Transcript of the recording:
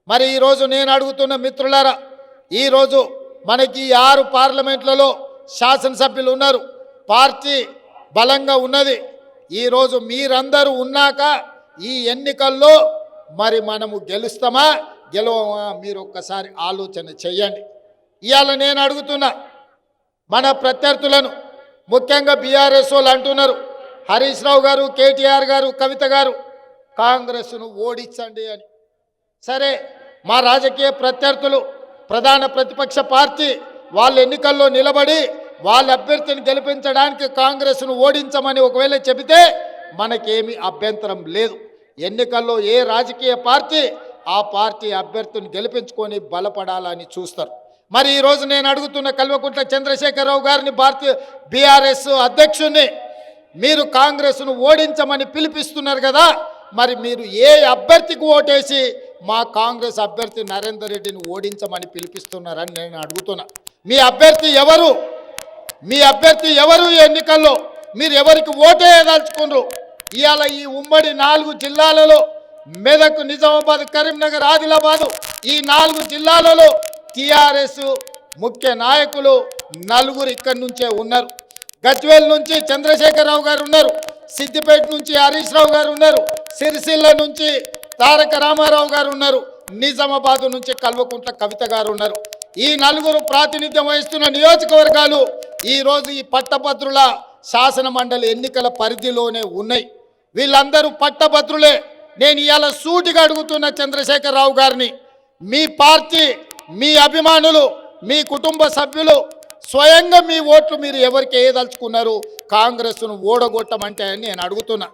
మరి ఈరోజు నేను అడుగుతున్న మిత్రులారా, ఈరోజు మనకి 6 పార్లమెంట్లలో శాసనసభ్యులు ఉన్నారు, పార్టీ బలంగా ఉన్నది. ఈరోజు మీరందరూ ఉన్నాక ఈ ఎన్నికల్లో మరి మనము గెలుస్తామా గెలవమా మీరు ఒక్కసారి ఆలోచన చేయండి. ఇవాళ నేను అడుగుతున్నా మన ప్రత్యర్థులను, ముఖ్యంగా బీఆర్ఎస్ వాళ్ళు అంటున్నారు, హరీష్ రావు గారు, కేటీఆర్ గారు, కవిత గారు కాంగ్రెస్ను ఓడించండి అని. సరే, మా రాజకీయ ప్రత్యర్థులు, ప్రధాన ప్రతిపక్ష పార్టీ వాళ్ళ ఎన్నికల్లో నిలబడి వాళ్ళ అభ్యర్థిని గెలిపించడానికి కాంగ్రెస్ను ఓడించమని ఒకవేళ చెబితే మనకేమీ అభ్యంతరం లేదు. ఎన్నికల్లో ఏ రాజకీయ పార్టీ ఆ పార్టీ అభ్యర్థిని గెలిపించుకొని బలపడాలని చూస్తారు. మరి ఈరోజు నేను అడుగుతున్న కల్వకుంట్ల చంద్రశేఖరరావు గారిని, బీఆర్ఎస్ అధ్యక్షుడిని, మీరు కాంగ్రెస్ను ఓడించమని పిలిపిస్తున్నారు కదా, మరి మీరు ఏ అభ్యర్థికి ఓటేసి మా కాంగ్రెస్ అభ్యర్థి నరేందర్ రెడ్డిని ఓడించమని పిలిపిస్తున్నారని నేను అడుగుతున్నా. మీ అభ్యర్థి ఎవరు? మీ అభ్యర్థి ఎవరు? ఎన్నికల్లో మీరు ఎవరికి ఓటేయదలుచుకున్నారు? ఇవాళ ఈ ఉమ్మడి 4 జిల్లాలలో, మెదక్, నిజామాబాద్, కరీంనగర్, ఆదిలాబాదు, ఈ 4 జిల్లాలలో టీఆర్ఎస్ ముఖ్య నాయకులు 4 ఇక్కడి నుంచే ఉన్నారు. గజ్వేల్ నుంచి చంద్రశేఖరరావు గారు ఉన్నారు, సిద్దిపేట నుంచి హరీష్ రావు గారు ఉన్నారు, సిరిసిల్ల నుంచి తారక రామారావు గారు ఉన్నారు, నిజామాబాద్ నుంచి కల్వకుంట్ల కవిత గారు ఉన్నారు. ఈ 4 ప్రాతినిధ్యం వహిస్తున్న నియోజకవర్గాలు ఈరోజు ఈ పట్టభద్రుల శాసన మండలి ఎన్నికల పరిధిలోనే ఉన్నాయి. వీళ్ళందరూ పట్టభద్రులే. నేను ఇవాళ సూటిగా అడుగుతున్న చంద్రశేఖరరావు గారిని, మీ పార్టీ, మీ అభిమానులు, మీ కుటుంబ సభ్యులు స్వయంగా మీ ఓట్లు మీరు ఎవరికి వేయదలుచుకున్నారు కాంగ్రెస్ను ఓడగొట్టమంటే అని నేను అడుగుతున్నా.